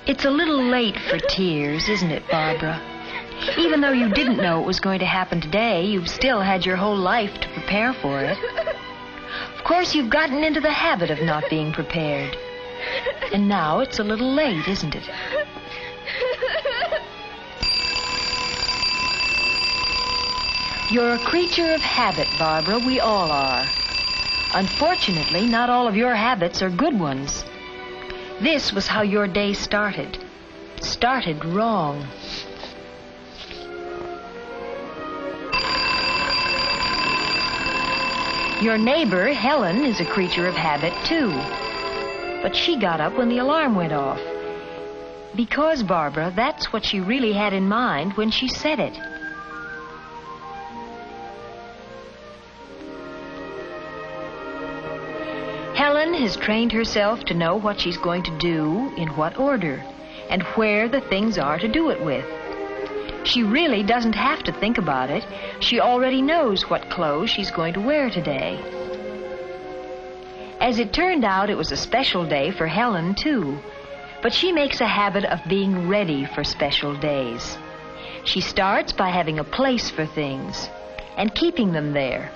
It's a little late for tears, isn't it, Barbara? Even though you didn't know it was going to happen today, you've still had your whole life to prepare for it. Of course, you've gotten into the habit of not being prepared. And now it's a little late, isn't it? You're a creature of habit, Barbara. We all are. Unfortunately, not all of your habits are good ones. This was how your day started. Started wrong. Your neighbor, Helen, is a creature of habit, too. But she got up when the alarm went off. Because, Barbara, that's what she really had in mind when she said it. Helen has trained herself to know what she's going to do, in what order, and where the things are to do it with. She really doesn't have to think about it. She already knows what clothes she's going to wear today. As it turned out, it was a special day for Helen, too. But she makes a habit of being ready for special days. She starts by having a place for things and keeping them there.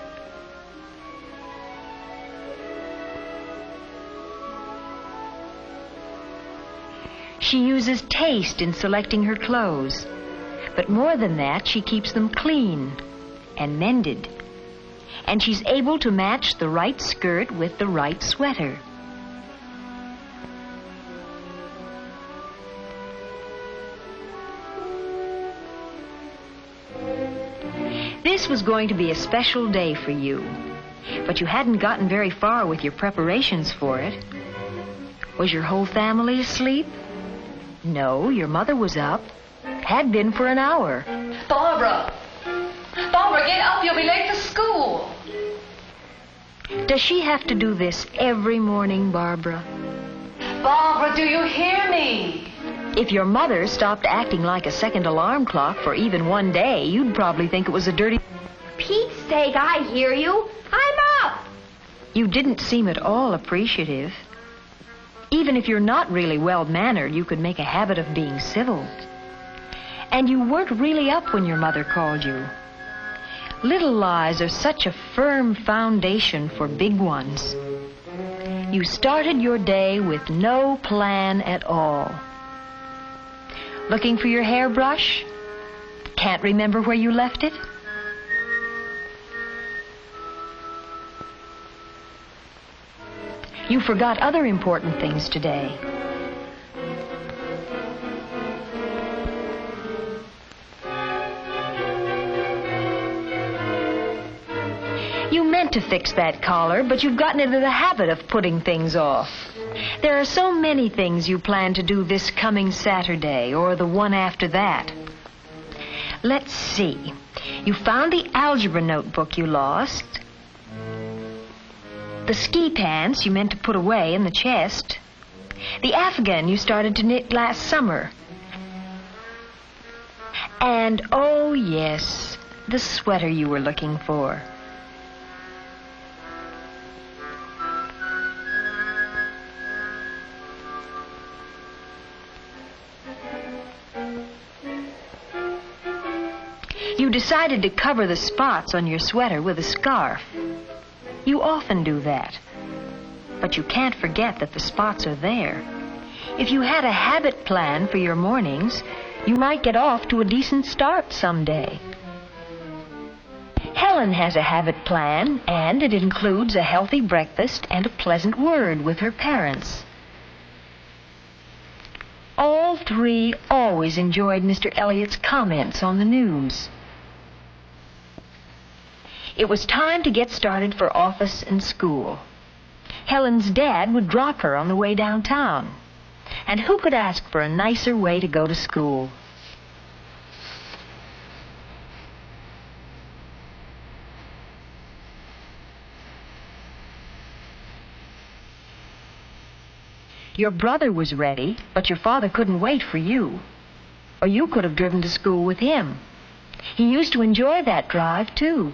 She uses taste in selecting her clothes. But more than that, she keeps them clean and mended. And she's able to match the right skirt with the right sweater. This was going to be a special day for you, but you hadn't gotten very far with your preparations for it. Was your whole family asleep? No, your mother was up. Had been for an hour. Barbara! Barbara, get up. You'll be late for school. Does she have to do this every morning, Barbara? Barbara, do you hear me? If your mother stopped acting like a second alarm clock for even one day, you'd probably think it was a dirty... Pete's sake, I hear you. I'm up. You didn't seem at all appreciative. Even if you're not really well-mannered, you could make a habit of being civil. And you weren't really up when your mother called you. Little lies are such a firm foundation for big ones. You started your day with no plan at all. Looking for your hairbrush? Can't remember where you left it? You forgot other important things today. You meant to fix that collar, but you've gotten into the habit of putting things off. There are so many things you plan to do this coming Saturday or the one after that. Let's see. You found the algebra notebook you lost. The ski pants you meant to put away in the chest. The afghan you started to knit last summer. And, oh yes, the sweater you were looking for. You decided to cover the spots on your sweater with a scarf. You often do that. But you can't forget that the spots are there. If you had a habit plan for your mornings, you might get off to a decent start someday. Helen has a habit plan, and it includes a healthy breakfast and a pleasant word with her parents. All three always enjoyed Mr. Elliott's comments on the news. It was time to get started for office and school. Helen's dad would drop her on the way downtown. And who could ask for a nicer way to go to school? Your brother was ready, but your father couldn't wait for you. Or you could have driven to school with him. He used to enjoy that drive, too.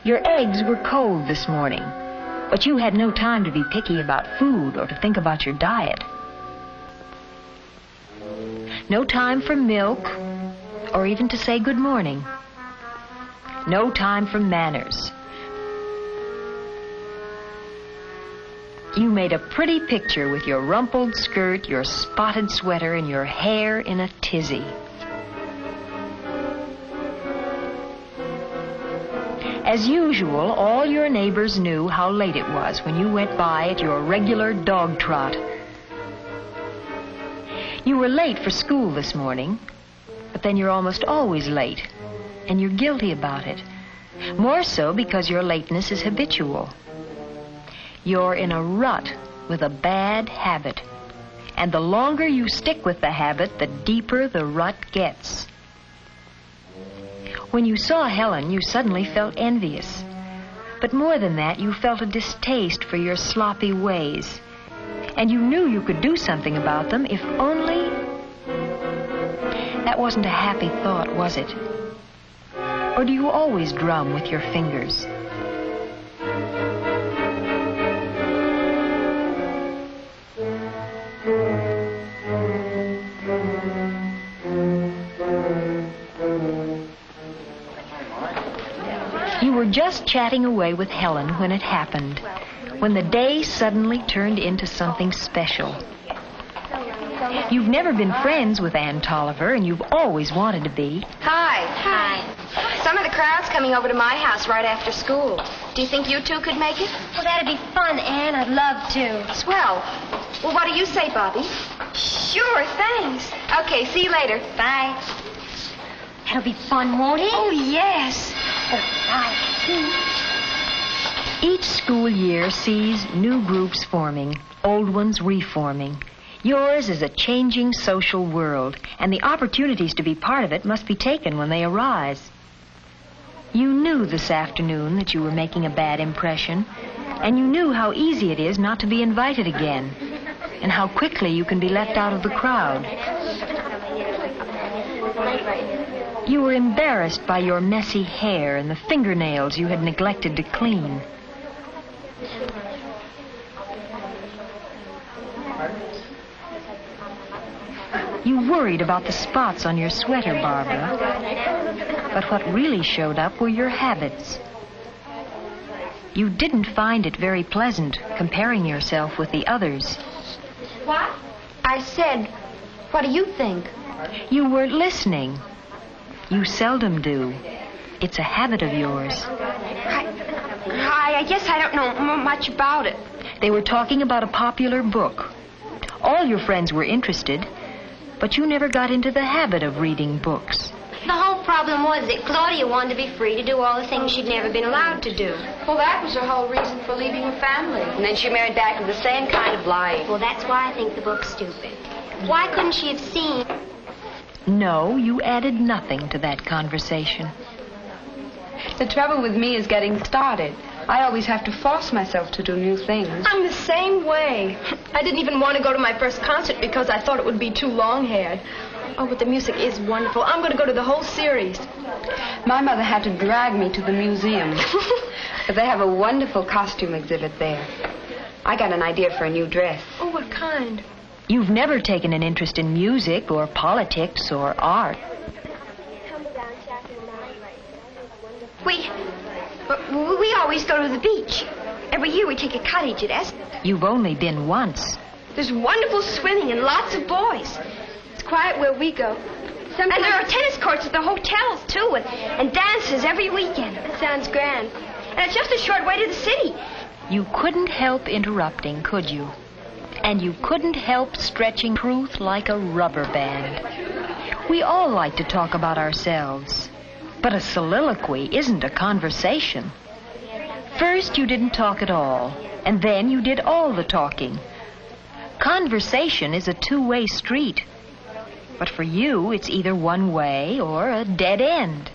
Your eggs were cold this morning, but you had no time to be picky about food or to think about your diet. No time for milk or even to say good morning. No time for manners. You made a pretty picture with your rumpled skirt, your spotted sweater, and your hair in a tizzy. As usual, all your neighbors knew how late it was when you went by at your regular dog trot. You were late for school this morning, but then you're almost always late, and you're guilty about it. More so because your lateness is habitual. You're in a rut with a bad habit, and the longer you stick with the habit, the deeper the rut gets. When you saw Helen, you suddenly felt envious. But more than that, you felt a distaste for your sloppy ways. And you knew you could do something about them if only... That wasn't a happy thought, was it? Or do you always drum with your fingers? You were just chatting away with Helen when it happened, when the day suddenly turned into something special. You've never been friends with Ann Tolliver, and you've always wanted to be. Hi. Hi. Some of the crowd's coming over to my house right after school. Do you think you two could make it? Well, that'd be fun, Ann. I'd love to. Swell. Well, what do you say, Bobby? Sure, thanks. Okay, see you later. Bye. That'll be fun, won't it? Oh, yes. Bye. Each school year sees new groups forming, old ones reforming. Yours is a changing social world, and the opportunities to be part of it must be taken when they arise. You knew this afternoon that you were making a bad impression, and you knew how easy it is not to be invited again, and how quickly you can be left out of the crowd. You were embarrassed by your messy hair and the fingernails you had neglected to clean. You worried about the spots on your sweater, Barbara. But what really showed up were your habits. You didn't find it very pleasant comparing yourself with the others. What? I said, what do you think? You weren't listening. You seldom do. It's a habit of yours. I guess I don't know much about it. They were talking about a popular book. All your friends were interested, but you never got into the habit of reading books. The whole problem was that Claudia wanted to be free to do all the things she'd never been allowed to do. Well, that was her whole reason for leaving her family. And then she married back to the same kind of life. Well, that's why I think the book's stupid. Why couldn't she have seen... No, you added nothing to that conversation. The trouble with me is getting started. I always have to force myself to do new things. I'm the same way. I didn't even want to go to my first concert because I thought it would be too long-haired. Oh, but the music is wonderful. I'm going to go to the whole series. My mother had to drag me to the museum. But they have a wonderful costume exhibit there. I got an idea for a new dress. Oh, what kind? You've never taken an interest in music or politics or art. We always go to the beach. Every year we take a cottage at Eston. You've only been once. There's wonderful swimming and lots of boys. It's quiet where we go. And there are tennis courts at the hotels, too, and dances every weekend. That sounds grand. And it's just a short way to the city. You couldn't help interrupting, could you? And you couldn't help stretching truth like a rubber band. We all like to talk about ourselves. But a soliloquy isn't a conversation. First, you didn't talk at all, and then you did all the talking. Conversation is a two-way street. But for you, it's either one way or a dead end.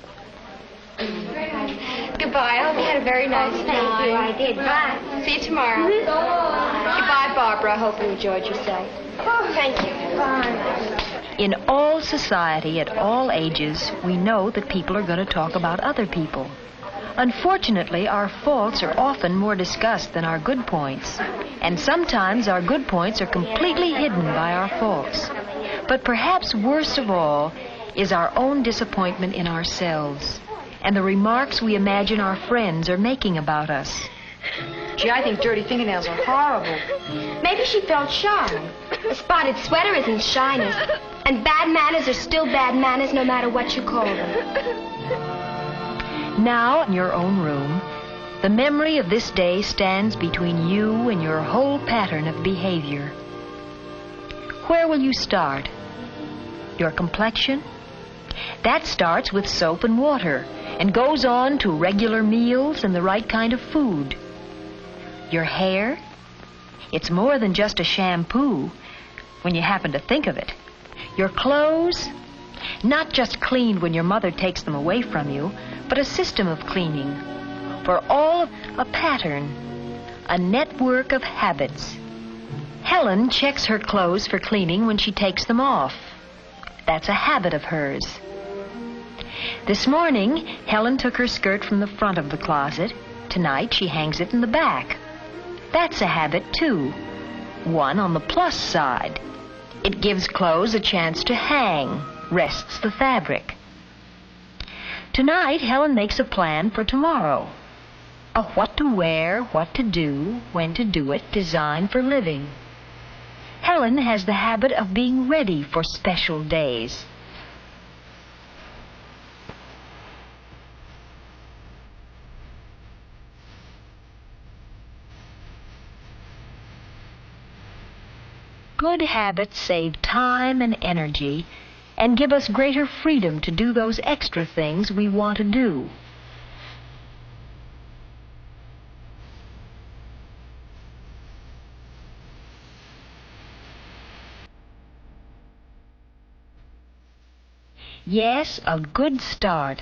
Goodbye. I hope you had a very nice Thank time. you, I did. Bye. See you tomorrow. Goodbye, Barbara. I hope you enjoyed yourself. Oh, thank you. Bye. In all society, at all ages, we know that people are going to talk about other people. Unfortunately, our faults are often more discussed than our good points. And sometimes our good points are completely hidden by our faults. But perhaps worst of all is our own disappointment in ourselves and the remarks we imagine our friends are making about us. Gee, I think dirty fingernails are horrible. Maybe she felt shy. A spotted sweater isn't shyness. And bad manners are still bad manners no matter what you call them. Now, in your own room, the memory of this day stands between you and your whole pattern of behavior. Where will you start? Your complexion? That starts with soap and water and goes on to regular meals and the right kind of food. Your hair? It's more than just a shampoo when you happen to think of it. Your clothes? Not just cleaned when your mother takes them away from you, but a system of cleaning. For all a pattern, a network of habits. Helen checks her clothes for cleaning when she takes them off. That's a habit of hers. This morning, Helen took her skirt from the front of the closet. Tonight, she hangs it in the back. That's a habit, too. One on the plus side. It gives clothes a chance to hang, rests the fabric. Tonight, Helen makes a plan for tomorrow. A what to wear, what to do, when to do it design for living. Helen has the habit of being ready for special days. Good habits save time and energy and give us greater freedom to do those extra things we want to do. Yes, a good start.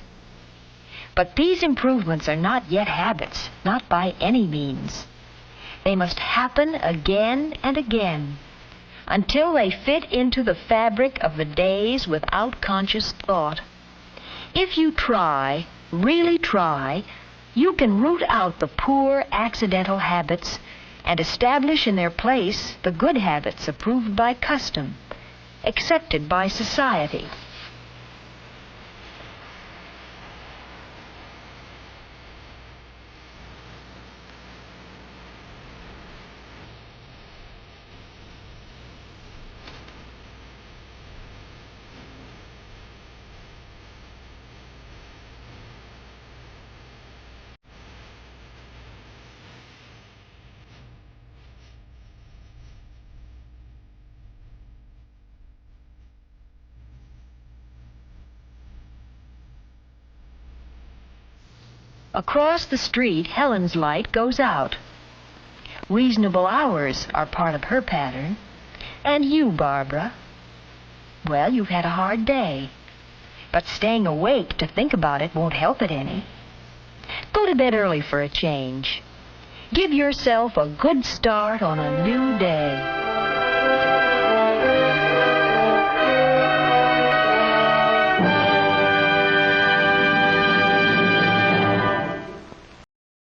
But these improvements are not yet habits, not by any means. They must happen again and again, until they fit into the fabric of the days without conscious thought. If you try, really try, you can root out the poor, accidental habits and establish in their place the good habits approved by custom, accepted by society. Across the street, Helen's light goes out. Reasonable hours are part of her pattern. And you, Barbara? Well, you've had a hard day. But staying awake to think about it won't help it any. Go to bed early for a change. Give yourself a good start on a new day.